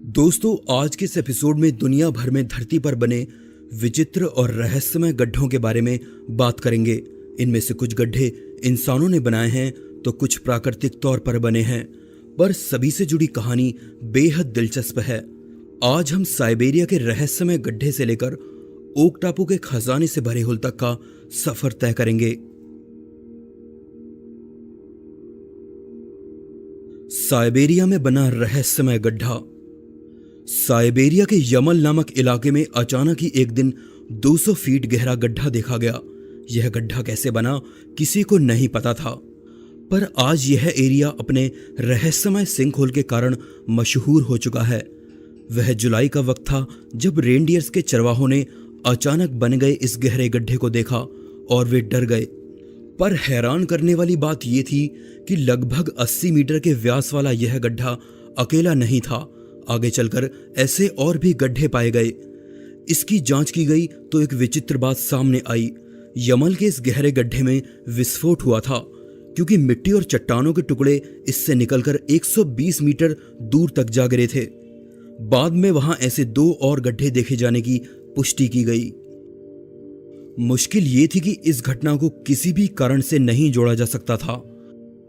दोस्तों, आज के इस एपिसोड में दुनिया भर में धरती पर बने विचित्र और रहस्यमय गड्ढों के बारे में बात करेंगे। इनमें से कुछ गड्ढे इंसानों ने बनाए हैं तो कुछ प्राकृतिक तौर पर बने हैं, पर सभी से जुड़ी कहानी बेहद दिलचस्प है। आज हम साइबेरिया के रहस्यमय गड्ढे से लेकर ओक टापू के खजाने से भरे हुल तक का सफर तय करेंगे। साइबेरिया में बना रहस्यमय गड्ढा। साइबेरिया के यमल नामक इलाके में अचानक ही एक दिन 200 फीट गहरा गड्ढा देखा गया। यह गड्ढा कैसे बना किसी को नहीं पता था, पर आज यह एरिया अपने रहस्यमय सिंक होल के कारण मशहूर हो चुका है। वह जुलाई का वक्त था जब रेनडियर्स के चरवाहों ने अचानक बन गए इस गहरे गड्ढे को देखा और वे डर गए। पर हैरान करने वाली बात यह थी कि लगभग 80 मीटर के व्यास वाला यह गड्ढा अकेला नहीं था। आगे चलकर ऐसे और भी गड्ढे पाए गए। इसकी जांच की गई तो एक विचित्र बात सामने आई। यमल के इस गहरे गड्ढे में विस्फोट हुआ था, क्योंकि मिट्टी और चट्टानों के टुकड़े इससे निकलकर 120 मीटर दूर तक जा गिरे थे। बाद में वहां ऐसे 2 और गड्ढे देखे जाने की पुष्टि की गई। मुश्किल ये थी कि इस घटना को किसी भी कारण से नहीं जोड़ा जा सकता था।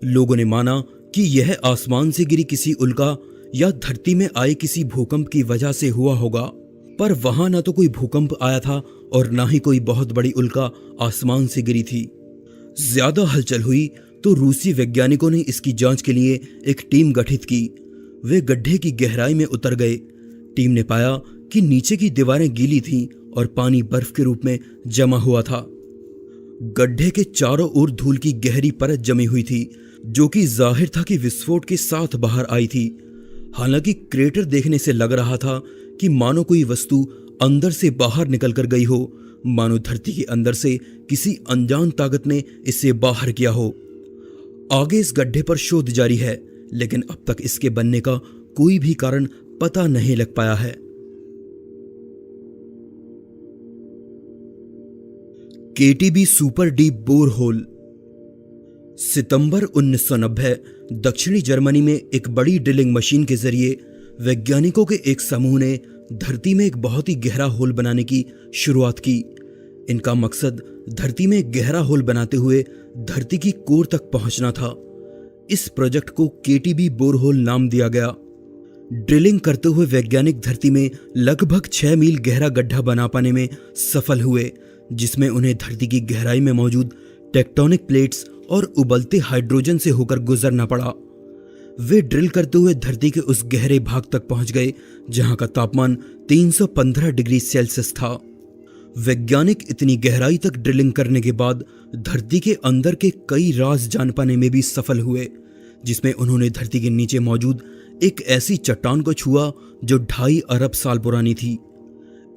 लोगों ने माना कि यह आसमान से गिरी किसी उल्का या धरती में आए किसी भूकंप की वजह से हुआ होगा, पर वहां ना तो कोई भूकंप आया था और ना ही कोई बहुत बड़ी उल्का आसमान से गिरी थी। ज्यादा हलचल हुई तो रूसी वैज्ञानिकों ने इसकी जांच के लिए एक टीम गठित की। वे गड्ढे की गहराई में उतर गए। टीम ने पाया कि नीचे की दीवारें गीली थीं और पानी बर्फ के रूप में जमा हुआ था। गड्ढे के चारों ओर धूल की गहरी परत जमी हुई थी, जो कि जाहिर था कि विस्फोट के साथ बाहर आई थी। हालांकि क्रेटर देखने से लग रहा था कि मानो कोई वस्तु अंदर से बाहर निकल कर गई हो, मानो धरती के अंदर से किसी अनजान ताकत ने इसे बाहर किया हो। आगे इस गड्ढे पर शोध जारी है, लेकिन अब तक इसके बनने का कोई भी कारण पता नहीं लग पाया है। केटीबी सुपर डीप बोर होल। सितंबर 1990 दक्षिणी जर्मनी में एक बड़ी ड्रिलिंग मशीन के जरिए वैज्ञानिकों के एक समूह ने धरती में एक बहुत ही गहरा होल बनाने की शुरुआत की। इनका मकसद धरती में एक गहरा होल बनाते हुए धरती की कोर तक पहुंचना था। इस प्रोजेक्ट को केटीबी बोर होल नाम दिया गया। ड्रिलिंग करते हुए वैज्ञानिक धरती में लगभग 6 मील गहरा गड्ढा बना पाने में सफल हुए, जिसमें उन्हें धरती की गहराई में मौजूद टेक्टोनिक प्लेट्स और उबलते हाइड्रोजन से होकर गुजरना पड़ा। वे ड्रिल करते हुए धरती के उस गहरे भाग तक पहुंच गए जहां का तापमान 315 डिग्री सेल्सियस था। वैज्ञानिक इतनी गहराई तक ड्रिलिंग करने के बाद धरती के अंदर के कई राज जान पाने में भी सफल हुए, जिसमें उन्होंने धरती के नीचे मौजूद एक ऐसी चट्टान को छुआ जो 2.5 अरब साल पुरानी थी।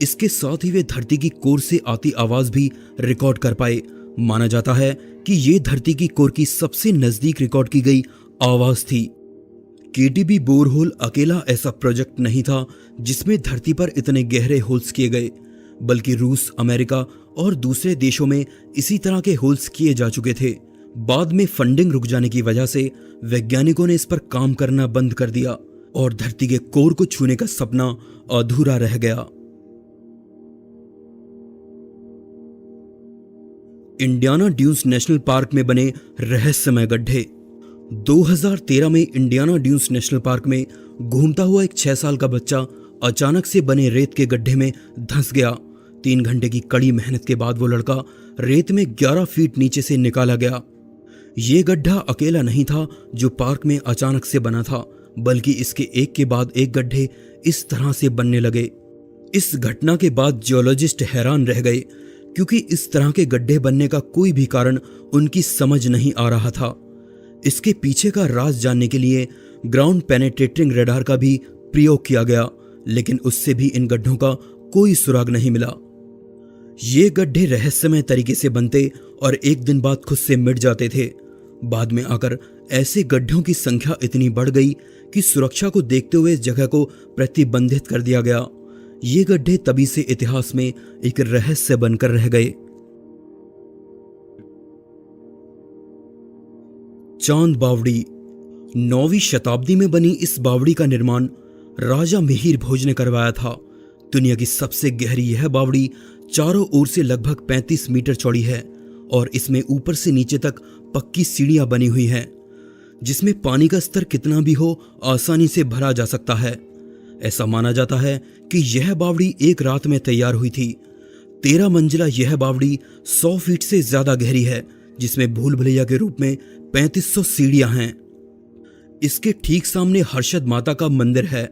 इसके साथ ही वे धरती की कोर से आती आवाज भी रिकॉर्ड कर पाए। माना जाता है कि ये धरती की कोर की सबसे नजदीक रिकॉर्ड की गई आवाज थी। केटीबी बोर होल अकेला ऐसा प्रोजेक्ट नहीं था जिसमें धरती पर इतने गहरे होल्स किए गए, बल्कि रूस, अमेरिका और दूसरे देशों में इसी तरह के होल्स किए जा चुके थे। बाद में फंडिंग रुक जाने की वजह से वैज्ञानिकों ने इस पर काम करना बंद कर दिया और धरती के कोर को छूने का सपना अधूरा रह गया। इंडियाना ड्यून्स नेशनल पार्क में बने रहस्यमय गड्ढे। 2013 में इंडियाना ड्यून्स नेशनल पार्क में घूमता हुआ एक 6 साल का बच्चा अचानक से बने रेत के गड्ढे में धंस गया। 3 घंटे की कड़ी मेहनत के बाद वो लड़का रेत में 11 फीट नीचे से निकाला गया। ये गड्ढा अकेला नहीं था जो पार्क में अचानक से बना था, बल्कि इसके एक के बाद एक गड्ढे इस तरह से बनने लगे। इस घटना के बाद जियोलॉजिस्ट हैरान रह गए, क्योंकि इस तरह के गड्ढे बनने का कोई भी कारण उनकी समझ नहीं आ रहा था। इसके पीछे का राज जानने के लिए ग्राउंड पेनेट्रेटिंग रडार का भी प्रयोग किया गया, लेकिन उससे भी इन गड्ढों का कोई सुराग नहीं मिला। ये गड्ढे रहस्यमय तरीके से बनते और एक दिन बाद खुद से मिट जाते थे। बाद में आकर ऐसे गड्ढों की संख्या इतनी बढ़ गई कि सुरक्षा को देखते हुए इस जगह को प्रतिबंधित कर दिया गया। ये गड्ढे तभी से इतिहास में एक रहस्य बनकर रह गए। चांद बावड़ी। 9वीं शताब्दी में बनी इस बावड़ी का निर्माण राजा मिहिर भोज ने करवाया था। दुनिया की सबसे गहरी यह बावड़ी चारों ओर से लगभग 35 मीटर चौड़ी है और इसमें ऊपर से नीचे तक पक्की सीढ़ियां बनी हुई हैं, जिसमें पानी का स्तर कितना भी हो आसानी से भरा जा सकता है। ऐसा माना जाता है कि यह बावड़ी एक रात में तैयार हुई थी। 13 मंजिला यह बावड़ी 100 फीट से ज्यादा गहरी है, जिसमें भूल भुलैया के रूप में 3500 सीढ़ियां हैं। इसके ठीक सामने हर्षद माता का मंदिर है।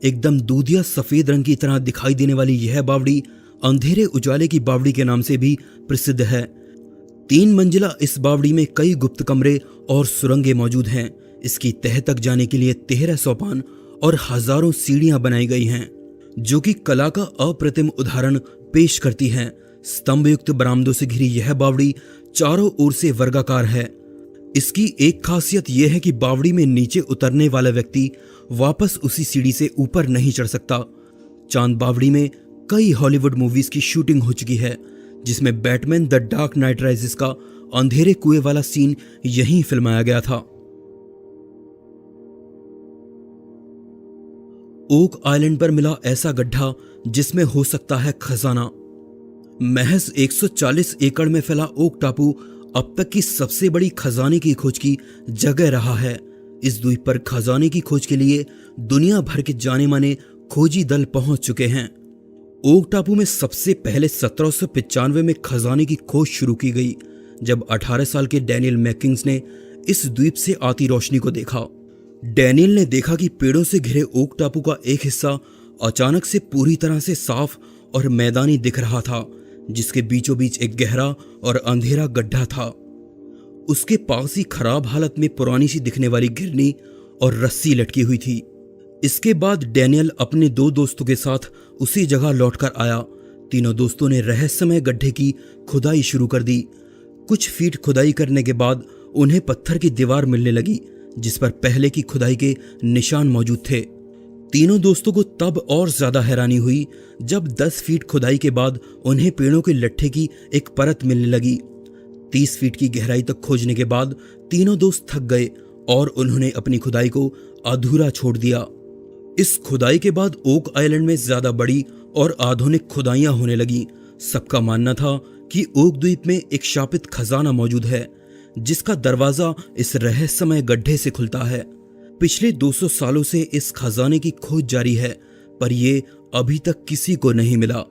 एकदम दूधिया सफेद रंग की तरह दिखाई देने वाली यह बावड़ी अंधेरे उजाले की बावड़ी के नाम से भी प्रसिद्ध है। 3 मंजिला इस बावड़ी में कई गुप्त कमरे और सुरंगें मौजूद हैं। इसकी तह तक जाने के लिए 13 सोपान और हजारों सीढ़ियां बनाई गई हैं, जो कि कला का अप्रतिम उदाहरण पेश करती हैं। स्तंभयुक्त बरामदों से घिरी यह बावड़ी चारों ओर से वर्गाकार है। इसकी एक खासियत यह है कि बावड़ी में नीचे उतरने वाला व्यक्ति वापस उसी सीढ़ी से ऊपर नहीं चढ़ सकता। चांद बावड़ी में कई हॉलीवुड मूवीज की शूटिंग हो चुकी है, जिसमें Batman the dark night rises का अंधेरे कुएं वाला सीन यहीं फिल्माया गया था। ओक आइलैंड पर मिला ऐसा गड्ढा जिसमें हो सकता है खजाना। महज 140 एकड़ में फैला ओक टापू अब तक की सबसे बड़ी खजाने की खोज की जगह रहा है। इस द्वीप पर खजाने की खोज के लिए दुनिया भर के जाने माने खोजी दल पहुंच चुके हैं। ओक टापू में सबसे पहले 1795 में खजाने की खोज शुरू की गई, जब 18 साल के डैनियल मैकिंग्स ने इस द्वीप से आती रोशनी को देखा। डैनियल ने देखा कि पेड़ों से घिरे ओक टापू का एक हिस्सा अचानक से पूरी तरह से साफ और मैदानी दिख रहा था, जिसके बीचों बीच एक गहरा और अंधेरा गड्ढा था। उसके पास ही खराब हालत में पुरानी सी दिखने वाली घिरनी और रस्सी लटकी हुई थी। इसके बाद डैनियल अपने 2 दोस्तों के साथ उसी जगह लौटकर आया। तीनों दोस्तों ने रहस्यमय गड्ढे की खुदाई शुरू कर दी। कुछ फीट खुदाई करने के बाद उन्हें पत्थर की दीवार मिलने लगी, जिस पर पहले की खुदाई के निशान मौजूद थे। तीनों दोस्तों को तब और ज्यादा हैरानी हुई जब 10 फीट खुदाई के बाद उन्हें पेड़ों के लट्ठे की एक परत मिलने लगी। 30 फीट की गहराई तक खोजने के बाद तीनों दोस्त थक गए और उन्होंने अपनी खुदाई को अधूरा छोड़ दिया। इस खुदाई के बाद ओक आइलैंड में ज्यादा बड़ी और आधुनिक खुदाइयां होने लगी। सबका मानना था कि ओक द्वीप में एक शापित खजाना मौजूद है, जिसका दरवाजा इस रहस्यमय गड्ढे से खुलता है। पिछले 200 सालों से इस खजाने की खोज जारी है, पर यह अभी तक किसी को नहीं मिला।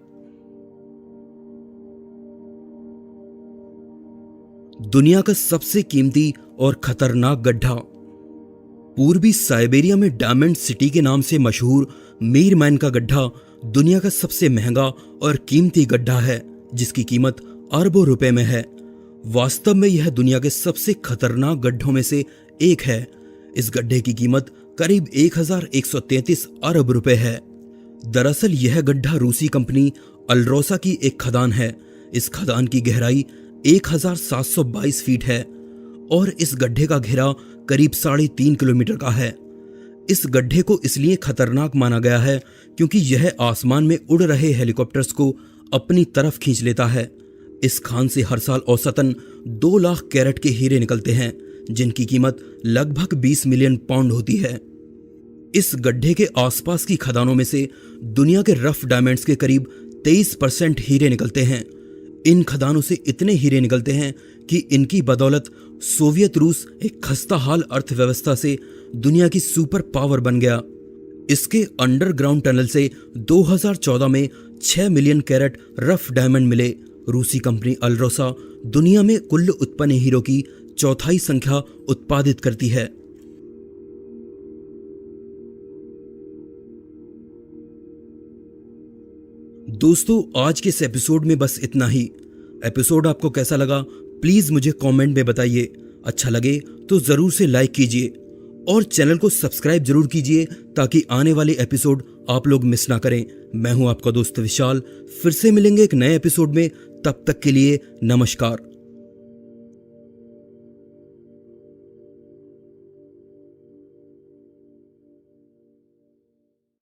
दुनिया का सबसे कीमती और खतरनाक गड्ढा। पूर्वी साइबेरिया में डायमंड सिटी के नाम से मशहूर मीर मैन का गड्ढा दुनिया का सबसे महंगा और कीमती गड्ढा है, जिसकी कीमत अरबों रुपए में है। वास्तव में यह दुनिया के सबसे खतरनाक गड्ढों में से एक है। इस गड्ढे की कीमत करीब 1133 अरब रुपए है। दरअसल यह गड्ढा रूसी कंपनी अल्रोसा की एक खदान है। इस खदान की गहराई 1722 फीट है और इस गड्ढे का घेरा करीब 3.5 किलोमीटर का है। इस गड्ढे को इसलिए खतरनाक माना गया है क्योंकि यह आसमान में उड़ रहे हेलीकॉप्टर्स को अपनी तरफ खींच लेता है। इस खान से हर साल औसतन 2 लाख कैरेट के हीरे निकलते हैं, जिनकी कीमत लगभग 20 मिलियन पाउंड होती है। इस गड्ढे के आसपास की खदानों में से दुनिया के रफ डायमंड्स के करीब 23% हीरे निकलते हैं। इन खदानों से इतने हीरे निकलते हैं कि इनकी बदौलत सोवियत रूस एक खस्ताहाल अर्थव्यवस्था से दुनिया की सुपर पावर बन गया। इसके अंडरग्राउंड टनल से 2014 में 6 मिलियन कैरेट रफ डायमंड मिले। रूसी कंपनी अल्रोसा दुनिया में कुल उत्पन्न हीरो की 1/4 संख्या उत्पादित करती है। दोस्तों, आज के इस एपिसोड में बस इतना ही। एपिसोड आपको कैसा लगा प्लीज मुझे कमेंट में बताइए। अच्छा लगे तो जरूर से लाइक कीजिए और चैनल को सब्सक्राइब जरूर कीजिए ताकि आने वाले एपिसोड आप लोग मिस ना करें। मैं हूं आपका दोस्त विशाल। फिर से मिलेंगे एक नए एपिसोड में। तब तक के लिए नमस्कार।